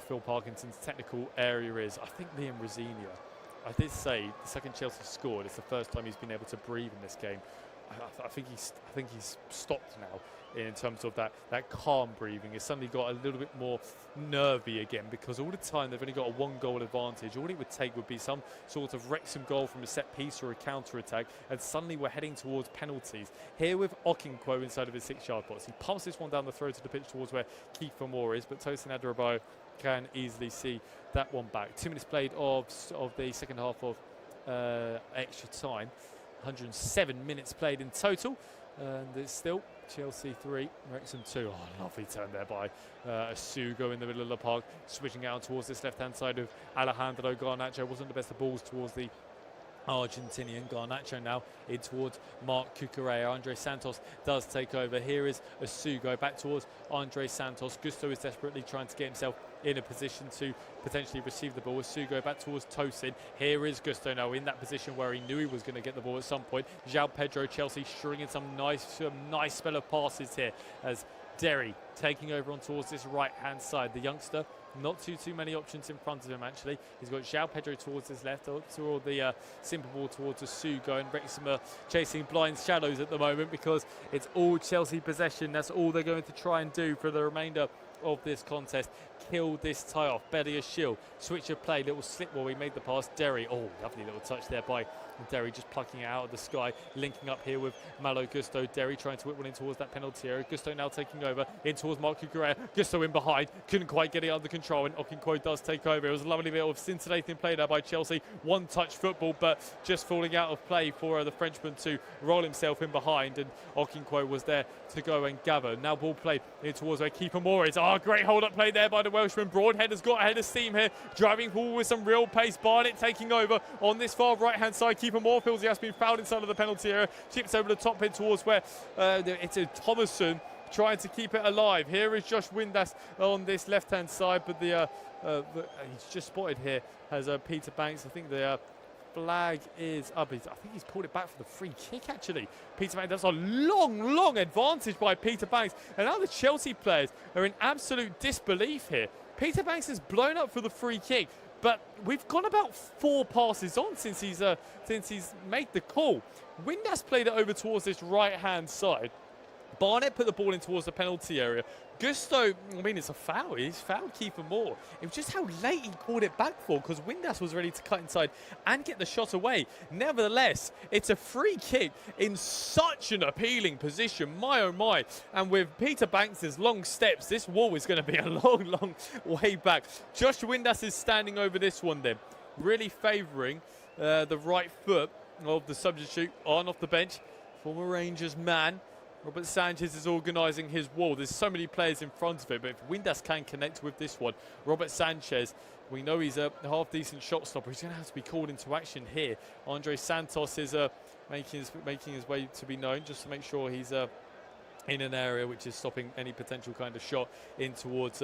Phil Parkinson's technical area is. I think Liam Rosinia, I did say the second Chelsea scored, it's the first time he's been able to breathe in this game. I think he's stopped now in terms of that calm breathing. He's suddenly got a little bit more nervy again, because all the time they've only got a 1-goal advantage. All it would take would be some sort of Wrexham goal from a set piece or a counter attack, and suddenly we're heading towards penalties. Here with Okinkwo inside of his 6-yard box. He passes this one down the throat of the pitch towards where Kiefer Moore is, but Tosin Adarabioyo can easily see that one back. 2 minutes played of the second half of extra time. 107 minutes played in total, and it's still Chelsea 3, Wrexham 2. Oh, lovely turn there by Asugo in the middle of the park, switching out towards this left-hand side of Alejandro Garnacho. Wasn't the best of balls towards the Argentinian. Garnacho now in towards Mark Cucurella. Andre Santos does take over. Here is Asugo back towards Andre Santos. Gusto is desperately trying to get himself in a position to potentially receive the ball. Asugo back towards Tosin. Here is Gusto now in that position where he knew he was going to get the ball at some point. João Pedro, Chelsea stringing some nice spell of passes here as Derry taking over on towards this right-hand side. The youngster, not too many options in front of him actually. He's got João Pedro towards his left, toward the simple ball towards Asugo, and Wrexham are chasing blind shadows at the moment because it's all Chelsea possession. That's all they're going to try and do for the remainder of this contest. Kill this tie off. Badiashile, switch of play, little slip while we made the pass. Derry, oh, lovely little touch there by Derry, just plucking it out of the sky, linking up here with Malo Gusto. Derry trying to whip one in towards that penalty area. Gusto now taking over in towards Mark Cucurella. Gusto in behind, couldn't quite get it under control, and Okinkwo does take over. It was a lovely bit of scintillating play there by Chelsea. One-touch football, but just falling out of play for the Frenchman to roll himself in behind, and Okinkwo was there to go and gather. Now ball played in towards where Kiefer Moore is. Great hold-up play there by the Welshman. Broadhead has got ahead of steam here, driving forward with some real pace. Barnett taking over on this far right-hand side. Kiefer Moore feels he has been fouled inside of the penalty area. Chips over the top head towards where it's a Thomason trying to keep it alive. Here is Josh Windass on this left-hand side, but he's just spotted here as Peter Banks. I think the flag is up. I think he's pulled it back for the free kick actually. Peter Banks, that's a long advantage by Peter Banks, and now the Chelsea players are in absolute disbelief here. Peter Banks is blown up for the free kick, but we've gone about 4 passes on since he's made the call. Windass played it over towards this right-hand side. Barnett put the ball in towards the penalty area. Gusto, I mean, it's a foul. He's fouled Kiefer Moore. It was just how late he called it back for, because Windass was ready to cut inside and get the shot away. Nevertheless, it's a free kick in such an appealing position. My, oh my. And with Peter Banks' long steps, this wall is going to be a long way back. Josh Windass is standing over this one then, really favouring the right foot of the substitute on off the bench. Former Rangers man. Robert Sanchez is organising his wall. There's so many players in front of it, but if Windass can connect with this one, Robert Sanchez, we know he's a half-decent shot stopper. He's going to have to be called into action here. Andre Santos is making his way to be known, just to make sure he's in an area which is stopping any potential kind of shot in towards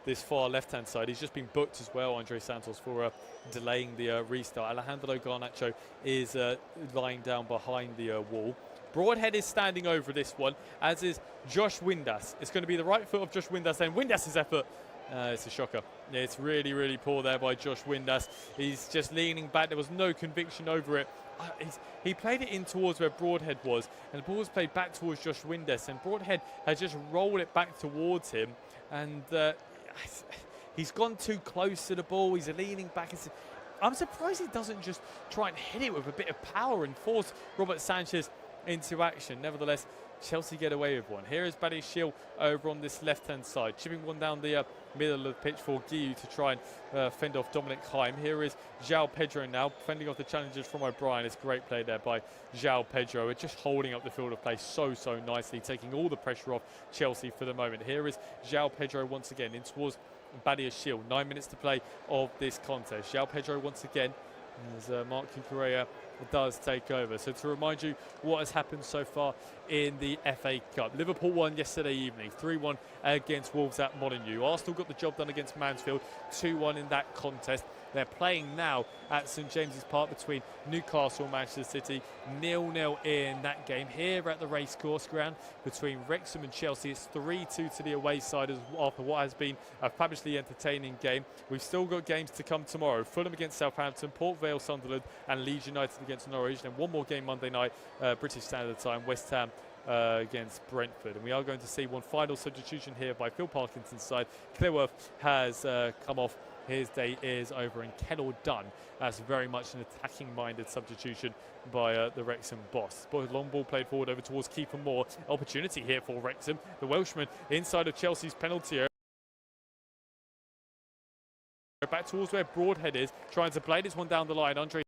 this far left-hand side. He's just been booked as well, Andre Santos, for delaying the restart. Alejandro Garnacho is lying down behind the wall. Broadhead is standing over this one, as is Josh Windass. It's going to be the right foot of Josh Windass, and Windass's effort, it's a shocker. It's really poor there by Josh Windass. He's just leaning back. There was no conviction over it. He played it in towards where Broadhead was, and the ball was played back towards Josh Windass, and Broadhead has just rolled it back towards him, and He's gone too close to the ball. He's leaning back. I'm surprised he doesn't just try and hit it with a bit of power and force Robert Sanchez into action. Nevertheless, Chelsea get away with one. Here is Badiashile over on this left-hand side, chipping one down the middle of the pitch for Guiu to try and fend off Dominic Haim. Here is João Pedro now, fending off the challenges from O'Brien. It's a great play there by João Pedro. It's just holding up the field of play so nicely, taking all the pressure off Chelsea for the moment. Here is João Pedro once again in towards Badiashile. 9 minutes to play of this contest. João Pedro once again as Marc Cucurella does take over. So to remind you what has happened so far in the FA Cup. Liverpool won yesterday evening, 3-1 against Wolves at Molineux. Arsenal got the job done against Mansfield, 2-1 in that contest. They're playing now at St James's Park between Newcastle and Manchester City. 0-0 in that game. Here at the racecourse ground between Wrexham and Chelsea, it's 3-2 to the away side after what has been a fabulously entertaining game. We've still got games to come tomorrow. Fulham against Southampton, Port Vale, Sunderland and Leeds United against Norwich. Then one more game Monday night, British Standard Time, West Ham against Brentford. And we are going to see one final substitution here by Phil Parkinson's side. Clearworth has come off. His day is over, and Kennel Dunn. That's very much an attacking-minded substitution by the Wrexham boss. Long ball played forward over towards Kiefer Moore. Opportunity here for Wrexham. The Welshman inside of Chelsea's penalty area. Back towards where Broadhead is, trying to play this one down the line. Andre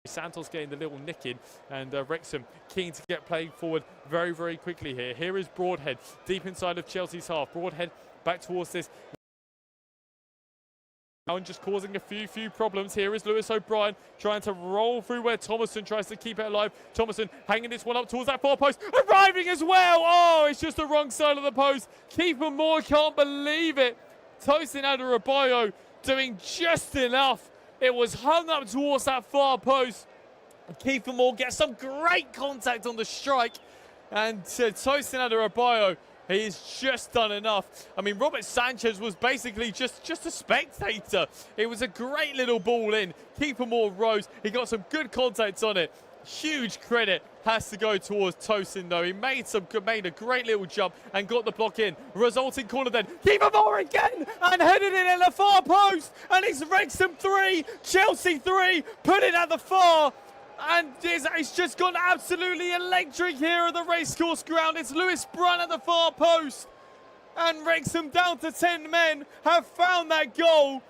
Santos getting the little nick in, and Wrexham keen to get playing forward very quickly here. Here is Broadhead deep inside of Chelsea's half. Broadhead back towards this. And just causing a few problems. Here is Lewis O'Brien trying to roll through where Thomason tries to keep it alive. Thomason hanging this one up towards that far post, arriving as well. Oh, it's just the wrong side of the post. Kiefer Moore can't believe it. Tosin Adarabioyo doing just enough. It was hung up towards that far post. Kiefer Moore gets some great contact on the strike, and Tosin Adarabioyo, he's just done enough. I mean, Robert Sanchez was basically just a spectator. It was a great little ball in. Kiefer Moore rose. He got some good contact on it. Huge credit has to go towards Tosin, though. He made a great little jump and got the block in. Resulting corner then. Kiefer Moore again and headed it in the far post. And it's Wrexham 3, Chelsea 3. Put it at the far. And it's just gone absolutely electric here at the racecourse ground. It's Lewis Brunt at the far post. And Wrexham, down to 10 men, have found that goal.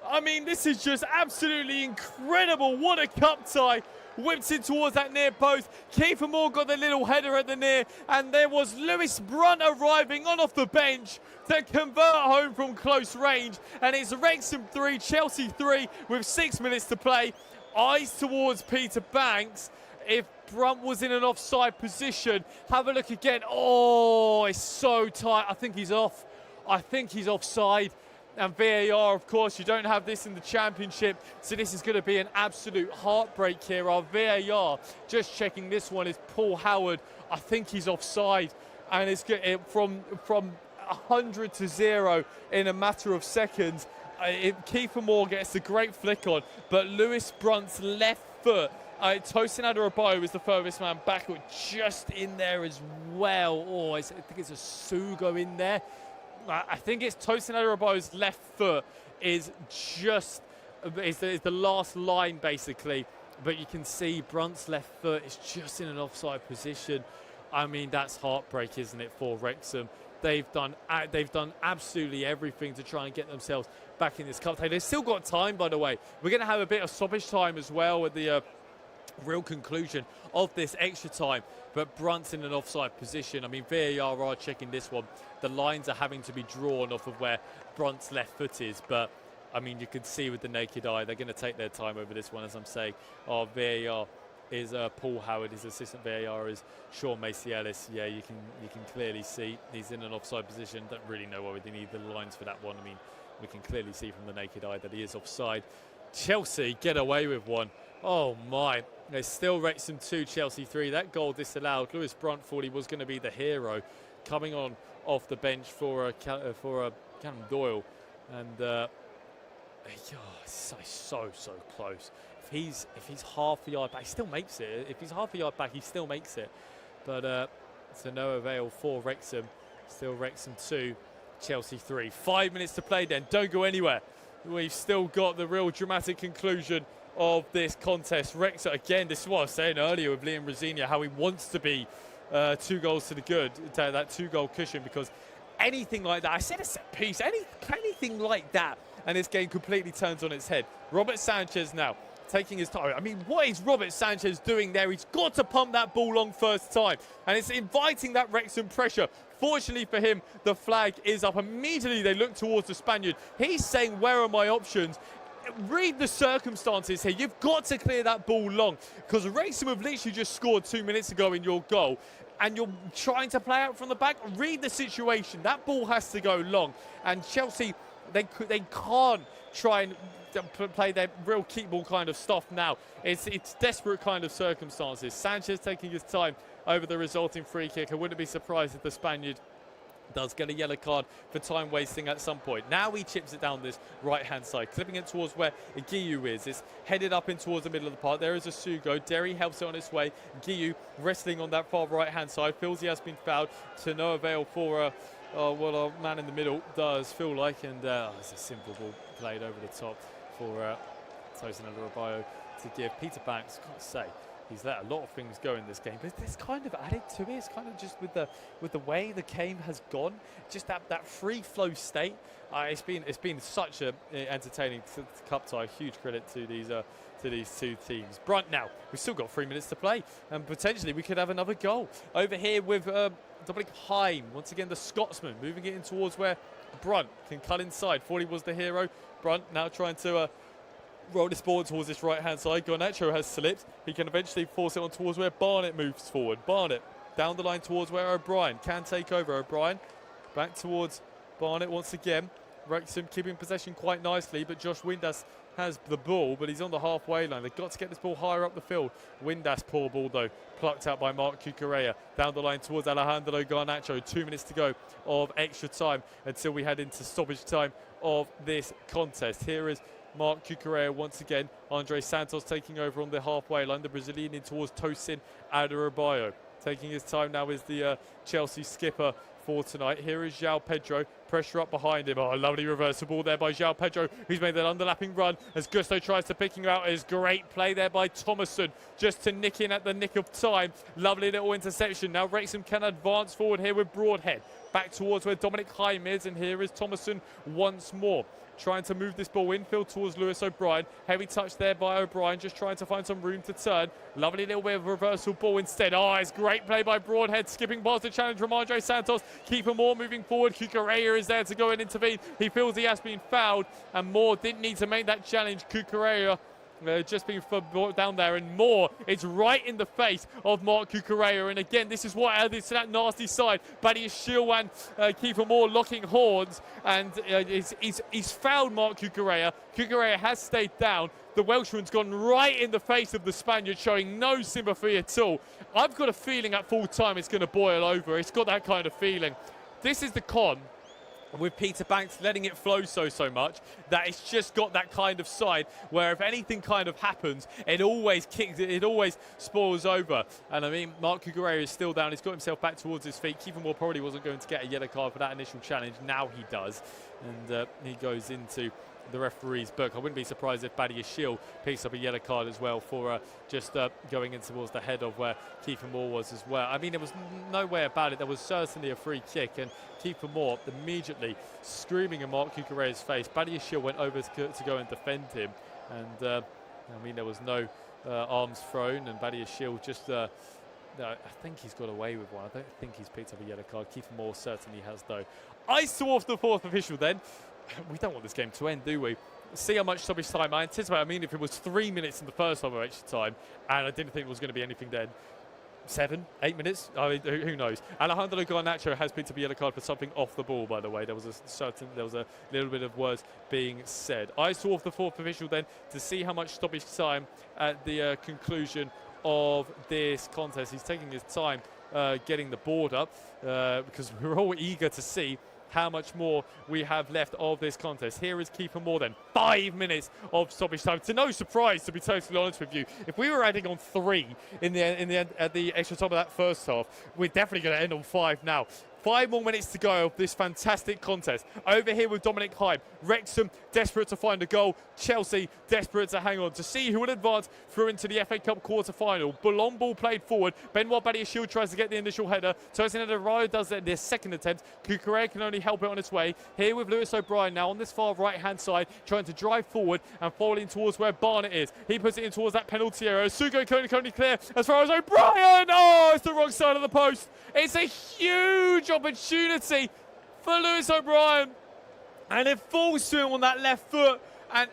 I mean, this is just absolutely incredible. What a cup tie. Whipped it towards that near post. Kiefer Moore got the little header at the near. And there was Lewis Brunt arriving on off the bench to convert home from close range. And it's Wrexham 3, Chelsea 3 with 6 minutes to play. Eyes towards Peter Banks. If Brunt was in an offside position, have a look again. Oh, it's so tight. I think he's off. I think he's offside. And VAR, of course, you don't have this in the Championship, so this is going to be an absolute heartbreak here. Our VAR, just checking this one, is Paul Howard. I think he's offside, and it's from 100 to 0 in a matter of seconds. Kiefer Moore gets a great flick on, but Lewis Brunt's left foot, Tosin Adarabioyo is the furthest man backward, just in there as well. Oh, I think it's a Sugo in there. I think it's Tosin Adarabioyo's left foot is the last line basically, but you can see Brunt's left foot is just in an offside position. I mean, that's heartbreak, isn't it, for Wrexham? They've done absolutely everything to try and get themselves back in this cup. They've still got time, by the way. We're going to have a bit of stoppage time as well at the real conclusion of this extra time. But Brunt's in an offside position. I mean, VAR are checking this one. The lines are having to be drawn off of where Brunt's left foot is. But, I mean, you can see with the naked eye, they're going to take their time over this one, as I'm saying. Our VAR is Paul Howard. His assistant VAR is Sean Macy-Ellis. Yeah, you can clearly see he's in an offside position. Don't really know why they need the lines for that one. I mean, we can clearly see from the naked eye that he is offside. Chelsea get away with one. Oh my, there's still Wrexham 2, Chelsea 3. That goal disallowed. Lewis Brunt thought he was going to be the hero, coming on off the bench for Callum Doyle, and it's so close. If he's half a yard back, he still makes it. If he's half a yard back, he still makes it. But it's a no avail for Wrexham. Still Wrexham 2, Chelsea 3. 5 minutes to play then. Don't go anywhere. We've still got the real dramatic conclusion of this contest. Wrexham, again, this is what I was saying earlier with Liam Rosinia, how he wants to be 2 goals to the good, that 2-goal cushion, because anything like that, I said a set piece, anything like that, and this game completely turns on its head. Robert Sanchez now taking his time. I mean, what is Robert Sanchez doing there? He's got to pump that ball long first time, and it's inviting that Wrexham pressure. Fortunately for him, the flag is up. Immediately they look towards the Spaniard. He's saying, where are my options? Read the circumstances here. You've got to clear that ball long, because Rexham have literally just scored 2 minutes ago in your goal, and you're trying to play out from the back. Read the situation. That ball has to go long, and Chelsea, they can't try and play their real keep ball kind of stuff now. It's desperate kind of circumstances. Sanchez taking his time over the resulting free kick. I wouldn't be surprised if the Spaniard does get a yellow card for time wasting at some point. Now he chips it down this right hand side, clipping it towards where Guiu is. It's headed up in towards the middle of the park. There is a Sugo. Derry helps it on its way. Guiu wrestling on that far right hand side. Feels he has been fouled, to no avail for what a man in the middle does feel like. And it's a simple ball played over the top for Tosin Adebayo to give. Peter Banks, can't say he's let a lot of things go in this game, but it's kind of added to it. It's kind of just with the way the game has gone, just that free flow state. It's been such a entertaining cup tie. Huge credit to these two teams. Brunt now. We've still got 3 minutes to play, and potentially we could have another goal over here with Dominic Heim. Once again, the Scotsman moving it in towards where Brunt can cut inside. Thought he was the hero. Brunt now trying to roll this ball towards this right-hand side. Garnacho has slipped. He can eventually force it on towards where Barnett moves forward. Barnett down the line towards where O'Brien can take over. O'Brien back towards Barnett once again. Wrexham keeping possession quite nicely, but Josh Windass has the ball, but he's on the halfway line. They've got to get this ball higher up the field. Windass, poor ball though, plucked out by Mark Cucurella. Down the line towards Alejandro Garnacho. 2 minutes to go of extra time until we head into stoppage time of this contest. Here is Mark Cucurella once again. Andre Santos taking over on the halfway line. The Brazilian in towards Tosin Adebayo. Taking his time now is the Chelsea skipper for tonight. Here is João Pedro. Pressure up behind him. Oh, lovely reversible there by João Pedro, who's made that underlapping run as Gusto tries to pick him out. Is great play there by Thomason, just to nick in at the nick of time. Lovely little interception. Now Wrexham can advance forward here with Broadhead. Back towards where Dominic Heim is, and here is Thomason once more. Trying to move this ball infield towards Lewis O'Brien. Heavy touch there by O'Brien, just trying to find some room to turn. Lovely little bit of reversal ball instead. Oh, it's great play by Broadhead, skipping past the challenge from Andre Santos. Keeper Moore moving forward. Cucurella is there to go and intervene. He feels he has been fouled, and Moore didn't need to make that challenge. Cucurella just being brought down there, and Moore, it's right in the face of Mark Cucurella. And again, this is what added to that nasty side. Badiashile and Keeper Moore locking horns, and he's fouled Mark Cucurella. Cucurella has stayed down. The Welshman's gone right in the face of the Spaniard, showing no sympathy at all. I've got a feeling at full time it's going to boil over. It's got that kind of feeling. This is the con with Peter Banks letting it flow so much, that it's just got that kind of side where if anything kind of happens, it always spoils over. And I mean, Mark Cucurella is still down. He's got himself back towards his feet. Keeper Moore probably wasn't going to get a yellow card for that initial challenge. Now he does, and he goes into the referee's book. I wouldn't be surprised if Badiashile picks up a yellow card as well for just going in towards the head of where Keeper Moore was as well. I mean, there was no way about it. There was certainly a free kick, and Keeper Moore immediately screaming in Mark Cucurella's face. Badiashile went over to go and defend him, and I mean, there was no arms thrown, and Badiashile just no, I think he's got away with one. I don't think he's picked up a yellow card. Keeper Moore certainly has, though. I saw off the fourth official then. We don't want this game to end, do we? See how much stoppage time I anticipate. I mean, if it was 3 minutes in the first half of extra time, and I didn't think there was going to be anything then, 7, 8 minutes? I mean, who knows? Alejandro Garnacho has picked up a yellow card for something off the ball, by the way. There was a little bit of words being said. I saw off the fourth official then to see how much stoppage time at the conclusion of this contest. He's taking his time getting the board up because we're all eager to see how much more we have left of this contest. Here is Keeper Moore then. 5 minutes of stoppage time. To no surprise, to be totally honest with you. If we were adding on 3 at the extra time of that first half, we're definitely going to end on 5 now. 5 more minutes to go of this fantastic contest. Over here with Dominic Hyde. Wrexham desperate to find a goal. Chelsea desperate to hang on to see who will advance through into the FA Cup quarter-final. Long ball played forward. Benoit Badiashile tries to get the initial header. Tosin Adebayo does their second attempt. Cucurella can only help it on its way. Here with Lewis O'Brien now on this far right-hand side, trying to drive forward and falling towards where Barnett is. He puts it in towards that penalty area. Sugo can only clear as far as O'Brien. Oh, it's the wrong side of the post. It's a huge opportunity for Lewis O'Brien. And it falls to him on that left foot. And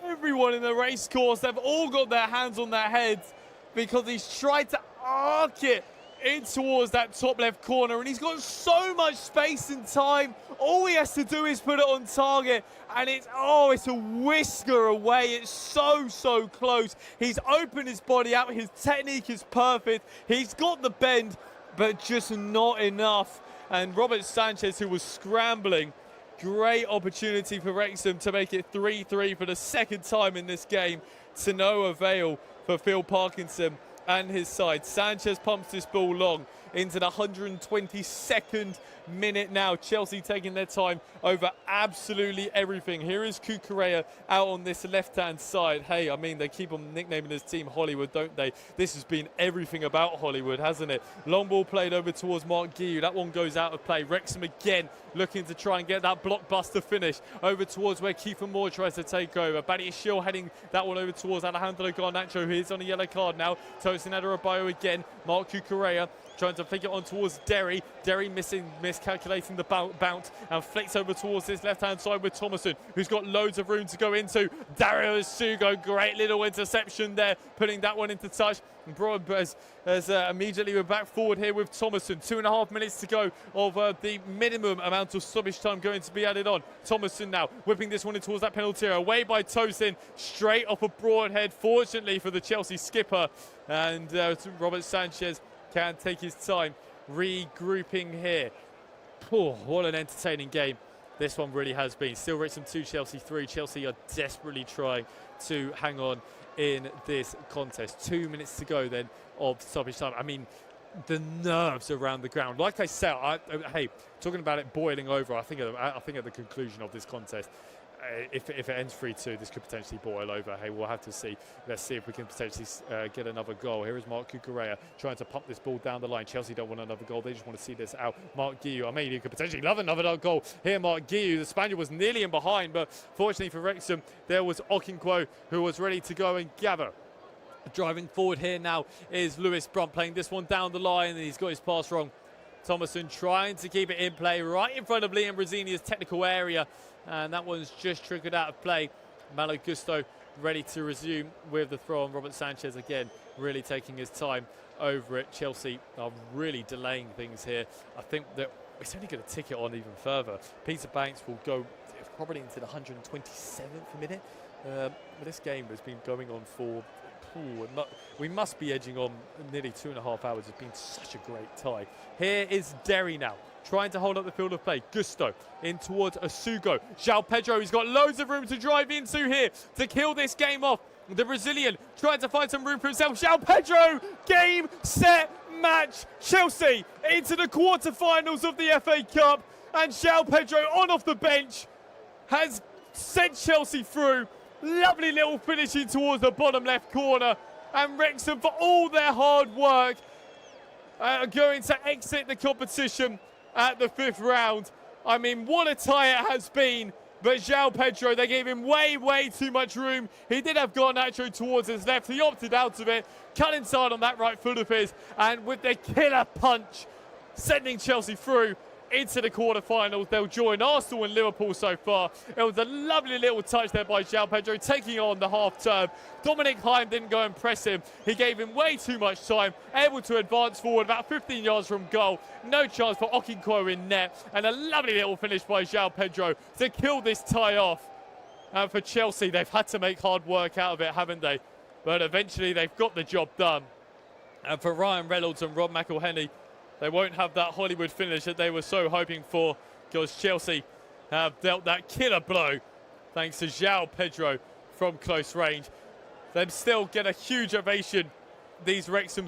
everyone in the race course, they've all got their hands on their heads because he's tried to arc it in towards that top left corner, and he's got so much space and time. All he has to do is put it on target, and it's a whisker away. It's so close. He's opened his body out. His technique is perfect. He's got the bend, but just not enough. And Robert Sanchez, who was scrambling, great opportunity for Wrexham to make it 3-3 for the second time in this game, to no avail for Phil Parkinson and his side. Sanchez pumps this ball long into the 122nd minute now. Chelsea taking their time over absolutely everything. Here is Cucurella out on this left-hand side. Hey, I mean, they keep on nicknaming this team Hollywood, don't they? This has been everything about Hollywood, hasn't it? Long ball played over towards Mark Guiu. That one goes out of play. Wrexham again looking to try and get that blockbuster finish over towards where Kiefer Moore tries to take over. Badiashile heading that one over towards Alejandro Garnacho, who is on a yellow card now. Tosin Adebayo again. Mark Cucurella trying to flick it on towards Derry. Derry miscalculating the bounce and flicks over towards this left-hand side with Thomason, who's got loads of room to go into. Dario Sugo, great little interception there, putting that one into touch. Broadbez as immediately we're back forward here with Thomason. 2.5 minutes to go of the minimum amount of stoppage time going to be added on. Thomason now whipping this one in towards that penalty area. Away by Tosin, straight off a broad head, fortunately for the Chelsea skipper. And Robert Sanchez can take his time regrouping here. What an entertaining game this one really has been. Still Wrexham 2, Chelsea 3. Chelsea are desperately trying to hang on in this contest. 2 minutes to go then of stoppage time. I mean, the nerves around the ground. Like I said, hey, talking about it boiling over, I think at the conclusion of this contest, if it ends 3-2, this could potentially boil over. Hey, we'll have to see. Let's see if we can potentially get another goal. Here is Mark Cucurella trying to pump this ball down the line. Chelsea don't want another goal. They just want to see this out. Mark Guiu, I mean, he could potentially love another goal. Here, Mark Guiu, the Spaniard was nearly in behind, but fortunately for Wrexham, there was Okinkwo who was ready to go and gather. Driving forward here now is Lewis Brunt playing this one down the line, and he's got his pass wrong. Thomason trying to keep it in play right in front of Liam Rosinia's technical area, and that one's just triggered out of play. Malo Gusto ready to resume with the throw on. Robert Sanchez again really taking his time over it. Chelsea are really delaying things here. I think that it's only going to tick it on even further. Peter Banks will go probably into the 127th minute. This game has been going on for we must be edging on nearly 2.5 hours. It's been such a great tie. Here is Derry now, trying to hold up the field of play. Gusto in towards Asugo. João Pedro, he's got loads of room to drive into here to kill this game off. The Brazilian trying to find some room for himself. João Pedro, game, set, match. Chelsea into the quarterfinals of the FA Cup. And João Pedro on off the bench has sent Chelsea through. Lovely little finishing towards the bottom left corner. And Wrexham, for all their hard work, are going to exit the competition at the 5th round. I mean, what a tie it has been. But João Pedro, they gave him way too much room. He did have Garnacho towards his left. He opted out of it, cut inside on that right foot of his, and with the killer punch, sending Chelsea through into the quarterfinals. They'll join Arsenal and Liverpool so far. It was a lovely little touch there by João Pedro, taking on the half term. Dominic Hyde didn't go and press him. He gave him way too much time, able to advance forward about 15 yards from goal. No chance for Okinkwo in net, and a lovely little finish by João Pedro to kill this tie off. And for Chelsea, they've had to make hard work out of it, haven't they? But eventually they've got the job done. And for Ryan Reynolds and Rob McElhenney, they won't have that Hollywood finish that they were so hoping for, because Chelsea have dealt that killer blow thanks to João Pedro from close range. They still get a huge ovation. These Wrexham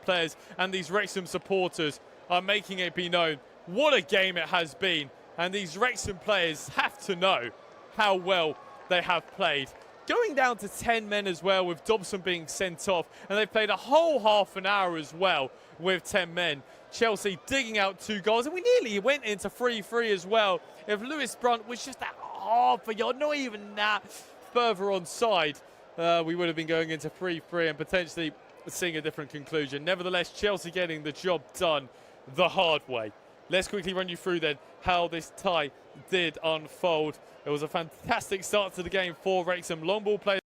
players and these Wrexham supporters are making it be known what a game it has been. And these Wrexham players have to know how well they have played. Going down to 10 men as well, with Dobson being sent off, and they've played a whole half an hour as well with 10 men. Chelsea digging out 2 goals, and we nearly went into 3-3 as well. If Lewis Brunt was just that half a yard, not even that further onside, we would have been going into 3-3 and potentially seeing a different conclusion. Nevertheless, Chelsea getting the job done the hard way. Let's quickly run you through then how this tie did unfold. It was a fantastic start to the game for Wrexham. Long ball play.